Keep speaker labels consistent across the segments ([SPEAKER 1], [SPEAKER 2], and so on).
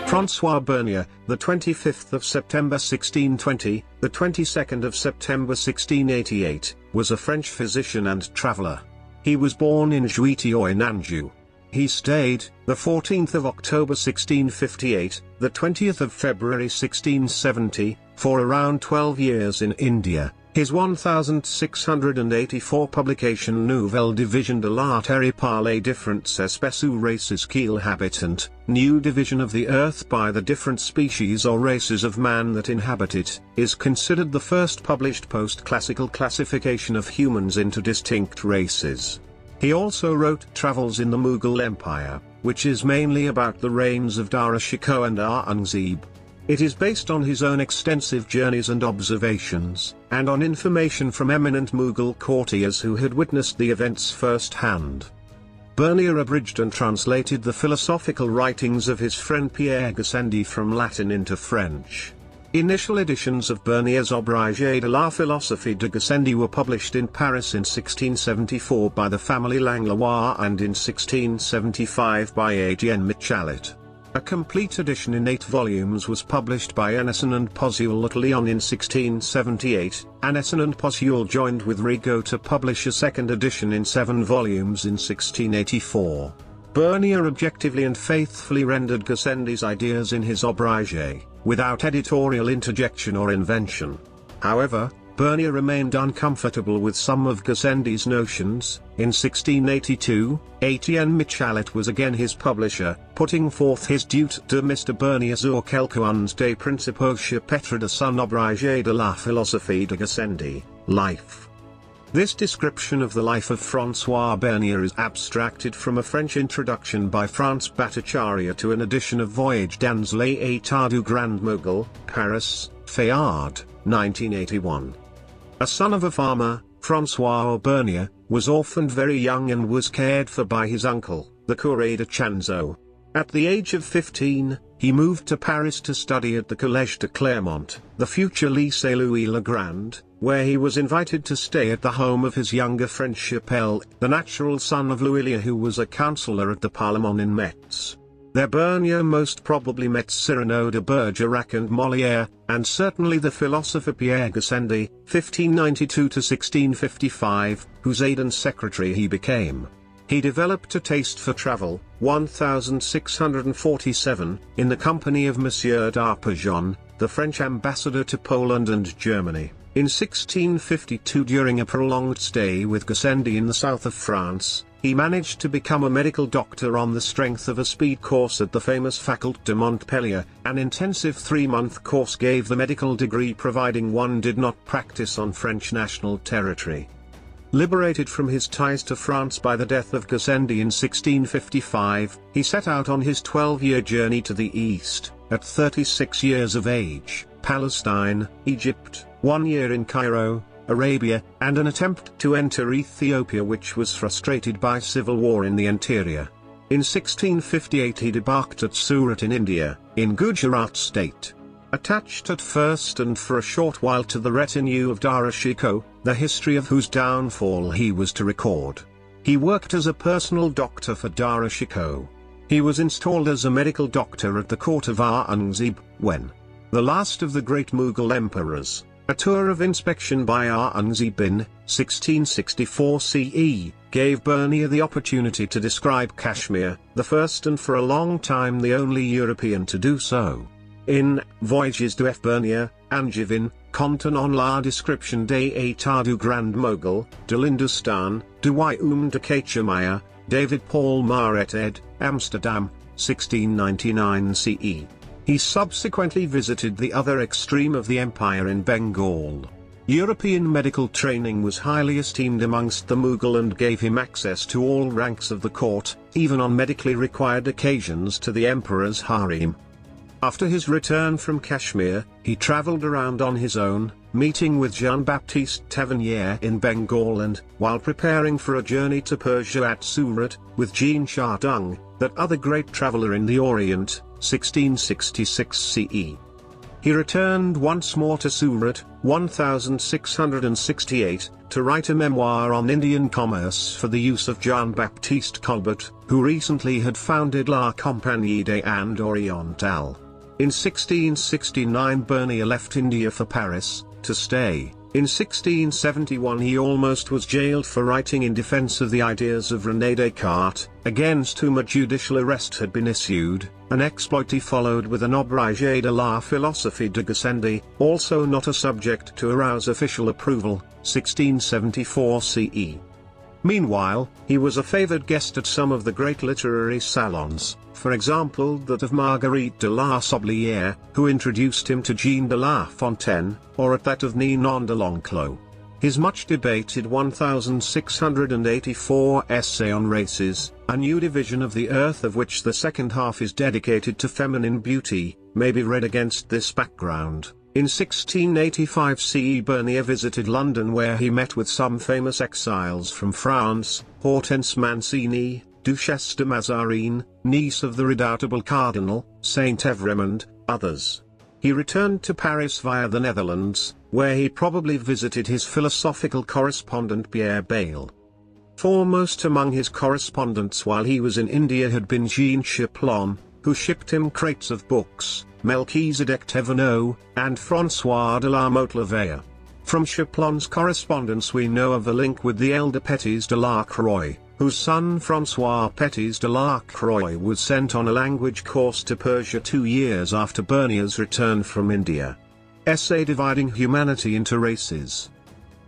[SPEAKER 1] Francois Burnier, the 25th of September 1620, the 22nd of September 1688, was a French physician and traveller. He was born in Juiteau in Anjou. He stayed, the 14th of October 1658, the 20th of February 1670, for around 12 years in India. His 1684 publication Nouvelle Division de l'art et par les différentes espèces ou races qu'il habitant, New Division of the Earth by the different species or races of man that inhabit it, is considered the first published post-classical classification of humans into distinct races. He also wrote Travels in the Mughal Empire, which is mainly about the reigns of Dara Shikoh and Aurangzeb. It is based on his own extensive journeys and observations, and on information from eminent Mughal courtiers who had witnessed the events firsthand. Burnier abridged and translated the philosophical writings of his friend Pierre Gassendi from Latin into French. Initial editions of Burnier's Abrégé de la philosophie de Gassendi were published in Paris in 1674 by the family Langlois and in 1675 by Etienne Michelet. A complete edition in 8 volumes was published by Annessen and Pozzuol at Lyon in 1678. Annessen and Pozzuol joined with Rigaud to publish a second edition in 7 volumes in 1684. Burnier objectively and faithfully rendered Gassendi's ideas in his Abrégé, without editorial interjection or invention. However, Burnier remained uncomfortable with some of Gassendi's notions. In 1682, Etienne Michelet was again his publisher, putting forth his Dute de Mr. Burnier sur quelques des principaux chapitres de son Abrégé de la philosophie de Gassendi, Life. This description of the life of Francois Burnier is abstracted from a French introduction by Franz Bhattacharya to an edition of Voyage dans l'état du Grand Mughal, Paris, Fayard, 1981. A son of a farmer, Francois Burnier was orphaned very young and was cared for by his uncle, the Curé de Chanzeau. At the age of 15, he moved to Paris to study at the Collège de Clermont, the future Lycée Louis le Grand, where he was invited to stay at the home of his younger friend Chapelle, the natural son of Louis Le, who was a councillor at the Parlement in Metz. There Burnier most probably met Cyrano de Bergerac and Molière, and certainly the philosopher Pierre Gassendi, 1592–1655, whose aide and secretary he became. He developed a taste for travel, 1647, in the company of Monsieur d'Arpajon, the French ambassador to Poland and Germany. In 1652, during a prolonged stay with Gassendi in the south of France, he managed to become a medical doctor on the strength of a speed course at the famous Faculté de Montpellier. An intensive 3-month course gave the medical degree providing one did not practice on French national territory. Liberated from his ties to France by the death of Gassendi in 1655, he set out on his 12-year journey to the east, at 36 years of age, Palestine, Egypt, 1 year in Cairo, Arabia, and an attempt to enter Ethiopia which was frustrated by civil war in the interior. In 1658 he debarked at Surat in India, in Gujarat state. Attached at first and for a short while to the retinue of Dara Shikoh, the history of whose downfall he was to record. He worked as a personal doctor for Dara Shikoh. He was installed as a medical doctor at the court of Aurangzeb, when the last of the great Mughal emperors. A tour of inspection by Aurangzeb in 1664 CE gave Burnier the opportunity to describe Kashmir, the first and for a long time the only European to do so. In Voyages de F. Burnier, Angevin, contenant la description des états du Grand Mughal, de l'Hindustan, du Royaume de Cachemire, David Paul Maret ed., Amsterdam, 1699 CE. He subsequently visited the other extreme of the empire in Bengal. European medical training was highly esteemed amongst the Mughal and gave him access to all ranks of the court, even on medically required occasions to the emperor's harem. After his return from Kashmir, he travelled around on his own, meeting with Jean-Baptiste Tavernier in Bengal and, while preparing for a journey to Persia at Surat, with Jean Chardung, that other great traveller in the Orient, 1666 CE. He returned once more to Surat, 1668, to write a memoir on Indian commerce for the use of Jean-Baptiste Colbert, who recently had founded La Compagnie des Indes Orientales. In 1669 Burnier left India for Paris, to stay. In 1671 he almost was jailed for writing in defense of the ideas of René Descartes, against whom a judicial arrest had been issued. An exploit he followed with an abrégé de la philosophie de Gassendi, also not a subject to arouse official approval, 1674 CE. Meanwhile, he was a favored guest at some of the great literary salons, for example that of Marguerite de la Sablière, who introduced him to Jean de La Fontaine, or at that of Ninon de L'Enclos. His much-debated 1684 essay on races, a new division of the earth of which the second half is dedicated to feminine beauty, may be read against this background. In 1685 CE Burnier visited London where he met with some famous exiles from France, Hortense Mancini, Duchesse de Mazarin, niece of the redoubtable Cardinal, Saint Evremond, others. He returned to Paris via the Netherlands, where he probably visited his philosophical correspondent Pierre Bayle. Foremost among his correspondents while he was in India had been Jean Chaplon, who shipped him crates of books, Melchisedec Thévenot, and François de la Motte-Leveille. From Chaplon's correspondence we know of a link with the elder Pétis de la Croix, whose son François Pétis de la Croix was sent on a language course to Persia 2 years after Burnier's return from India. Essay Dividing Humanity into Races.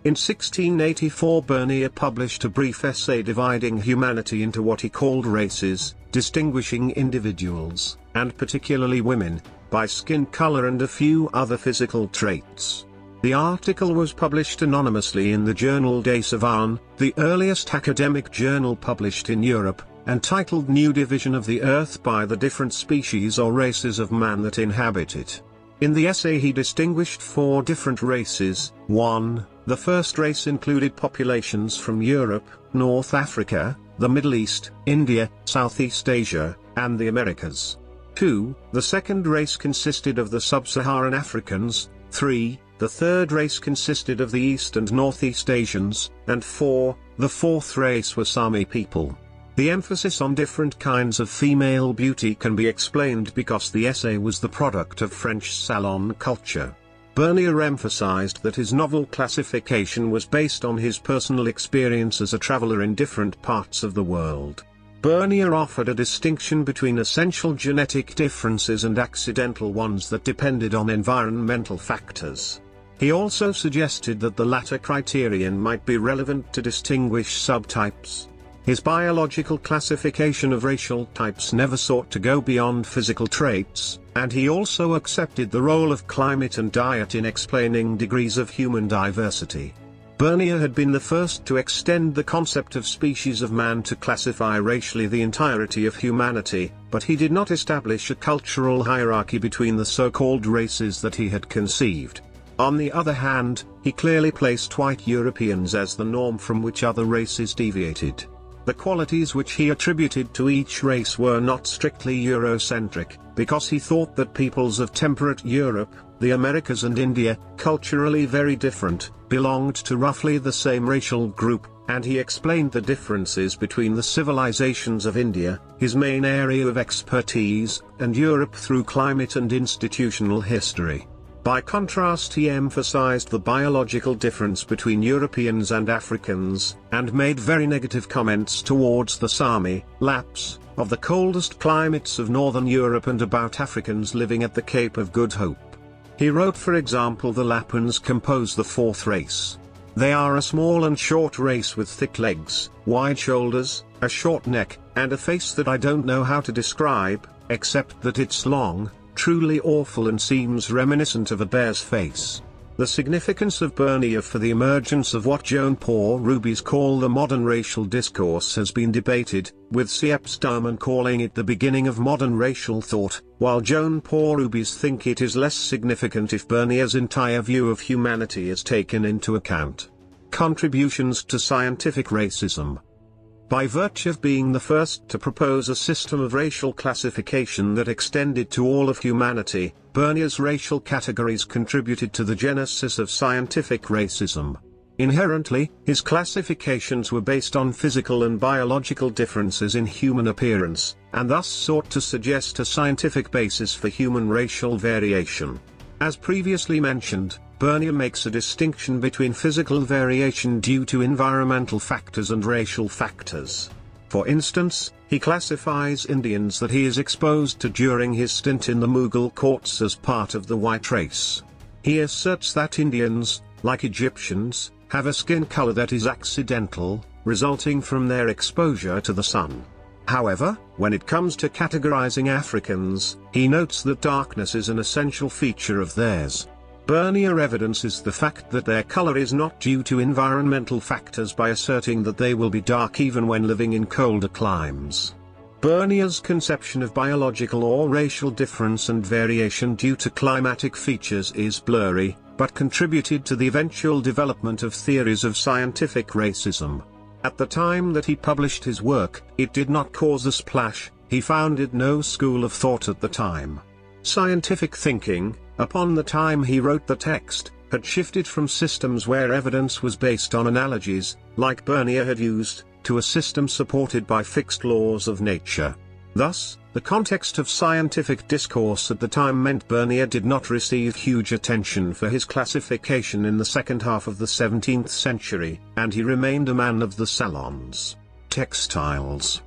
[SPEAKER 1] In 1684 Burnier published a brief essay dividing humanity into what he called races, distinguishing individuals, and particularly women, by skin color and a few other physical traits. The article was published anonymously in the Journal des Savants, the earliest academic journal published in Europe, and titled New Division of the Earth by the Different Species or Races of Man that Inhabit It. In the essay he distinguished 4 different races. 1. The first race included populations from Europe, North Africa, the Middle East, India, Southeast Asia, and the Americas. 2. The second race consisted of the sub-Saharan Africans. 3. The third race consisted of the East and Northeast Asians, and 4. The fourth race were Sami people. The emphasis on different kinds of female beauty can be explained because the essay was the product of French salon culture. Burnier emphasized that his novel classification was based on his personal experience as a traveler in different parts of the world. Burnier offered a distinction between essential genetic differences and accidental ones that depended on environmental factors. He also suggested that the latter criterion might be relevant to distinguish subtypes. His biological classification of racial types never sought to go beyond physical traits, and he also accepted the role of climate and diet in explaining degrees of human diversity. Burnier had been the first to extend the concept of species of man to classify racially the entirety of humanity, but he did not establish a cultural hierarchy between the so-called races that he had conceived. On the other hand, he clearly placed white Europeans as the norm from which other races deviated. The qualities which he attributed to each race were not strictly Eurocentric, because he thought that peoples of temperate Europe, the Americas and India, culturally very different, belonged to roughly the same racial group, and he explained the differences between the civilizations of India, his main area of expertise, and Europe through climate and institutional history. By contrast, he emphasized the biological difference between Europeans and Africans, and made very negative comments towards the Sami, Lapps, of the coldest climates of northern Europe and about Africans living at the Cape of Good Hope. He wrote, for example, the Lappans compose the fourth race. They are a small and short race with thick legs, wide shoulders, a short neck, and a face that I don't know how to describe, except that it's long, truly awful, and seems reminiscent of a bear's face. The significance of Burnier for the emergence of what Jean-Paul Rubies call the modern racial discourse has been debated, with C.F. Sturman calling it the beginning of modern racial thought, while Jean-Paul Rubies think it is less significant if Burnier's entire view of humanity is taken into account. Contributions to scientific racism. By virtue of being the first to propose a system of racial classification that extended to all of humanity, Burnier's racial categories contributed to the genesis of scientific racism. Inherently, his classifications were based on physical and biological differences in human appearance, and thus sought to suggest a scientific basis for human racial variation. As previously mentioned, Burnier makes a distinction between physical variation due to environmental factors and racial factors. For instance, he classifies Indians that he is exposed to during his stint in the Mughal courts as part of the white race. He asserts that Indians, like Egyptians, have a skin color that is accidental, resulting from their exposure to the sun. However, when it comes to categorizing Africans, he notes that darkness is an essential feature of theirs. Burnier evidences the fact that their color is not due to environmental factors by asserting that they will be dark even when living in colder climes. Burnier's conception of biological or racial difference and variation due to climatic features is blurry, but contributed to the eventual development of theories of scientific racism. At the time that he published his work, it did not cause a splash. He founded no school of thought at the time. Scientific thinking, upon the time he wrote the text, had shifted from systems where evidence was based on analogies, like Burnier had used, to a system supported by fixed laws of nature. Thus, the context of scientific discourse at the time meant Burnier did not receive huge attention for his classification in the second half of the 17th century, and he remained a man of the salons. Textiles.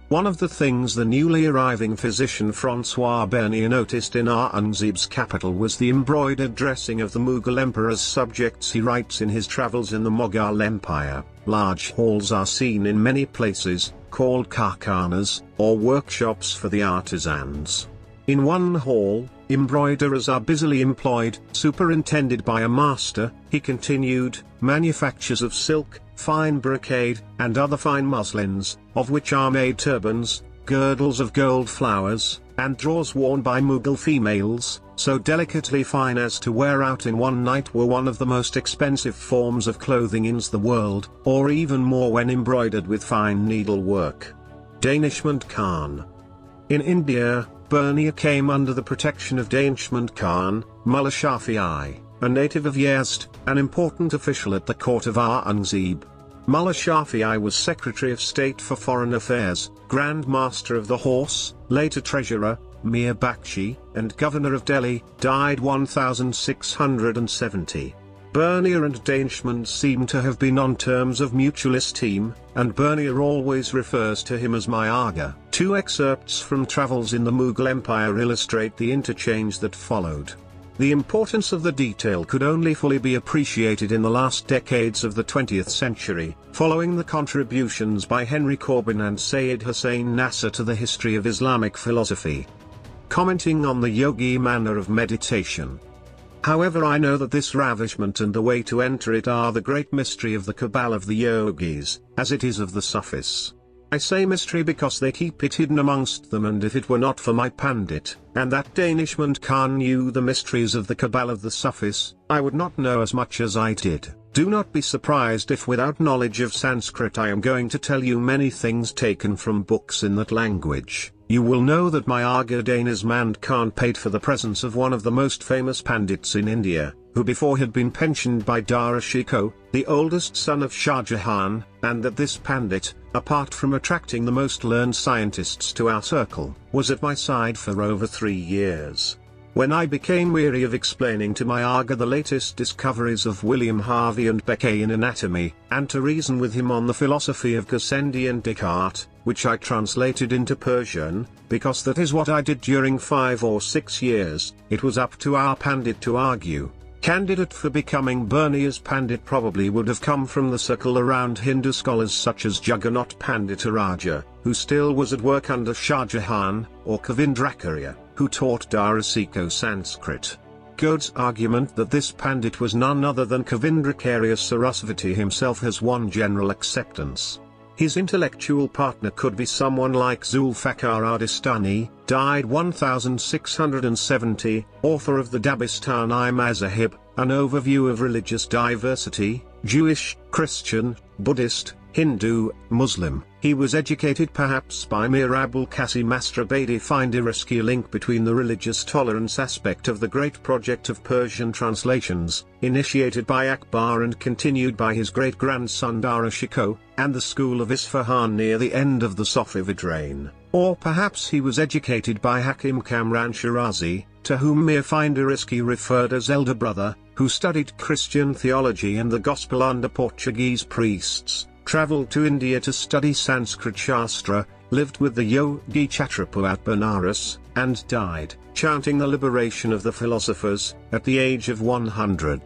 [SPEAKER 1] One of the things the newly arriving physician Francois Burnier noticed in Aurangzeb's capital was the embroidered dressing of the Mughal emperor's subjects. He writes in his travels in the Mughal Empire, large halls are seen in many places, called karkhanas, or workshops for the artisans. In one hall, embroiderers are busily employed, superintended by a master. He continued, manufactures of silk, fine brocade, and other fine muslins, of which are made turbans, girdles of gold flowers, and drawers worn by Mughal females, so delicately fine as to wear out in one night, were one of the most expensive forms of clothing in the world, or even more when embroidered with fine needlework. Danishment Khan. In India, Burnier came under the protection of Danishment Khan, Mullah Shafi'i, a native of Yazd, an important official at the court of Aurangzeb. Mullah Shafi'i was Secretary of State for Foreign Affairs, Grand Master of the Horse, later Treasurer, Mir Bakshi, and Governor of Delhi, died 1670. Burnier and Danishmend seem to have been on terms of mutual esteem, and Burnier always refers to him as my Aga. Two excerpts from Travels in the Mughal Empire illustrate the interchange that followed. The importance of the detail could only fully be appreciated in the last decades of the 20th century, following the contributions by Henry Corbin and Sayyid Hussain Nasser to the history of Islamic philosophy. Commenting on the yogi manner of meditation. However, I know that this ravishment and the way to enter it are the great mystery of the cabal of the yogis, as it is of the Sufis. I say mystery because they keep it hidden amongst them, and if it were not for my Pandit, and that Danishment Khan knew the mysteries of the cabal of the Sufis, I would not know as much as I did. Do not be surprised if without knowledge of Sanskrit I am going to tell you many things taken from books in that language. You will know that my Aga Danishment Khan paid for the presence of one of the most famous Pandits in India, who before had been pensioned by Dara Shikoh, the oldest son of Shah Jahan, and that this Pandit, apart from attracting the most learned scientists to our circle, was at my side for over 3 years. When I became weary of explaining to my Aga the latest discoveries of William Harvey and Beckett in anatomy, and to reason with him on the philosophy of Gassendi and Descartes, which I translated into Persian, because that is what I did during 5 or 6 years, it was up to our Pandit to argue. Candidate for becoming Burnier's Pandit probably would have come from the circle around Hindu scholars such as Jagannath Panditaraja, who still was at work under Shah Jahan, or Kavindrakarya, who taught Darasiko Sanskrit. Gode's argument that this Pandit was none other than Kavindrakarya Sarasvati himself has won general acceptance. His intellectual partner could be someone like Zulfikar Ardestani, died 1670, author of the Dabistani Mazahib, an overview of religious diversity, Jewish, Christian, Buddhist, Hindu, Muslim. He was educated perhaps by Mir Abul Qasim Astrabadi. Find a risky link between the religious tolerance aspect of the great project of Persian translations, initiated by Akbar and continued by his great-grandson Dara Shikoh, and the school of Isfahan near the end of the Safavid reign. Or perhaps he was educated by Hakim Kamran Shirazi, to whom Mir Finderisky referred as elder brother, who studied Christian theology and the gospel under Portuguese priests, travelled to India to study Sanskrit Shastra, lived with the Yogi Chatrapu at Benares, and died, chanting the liberation of the philosophers, at the age of 100.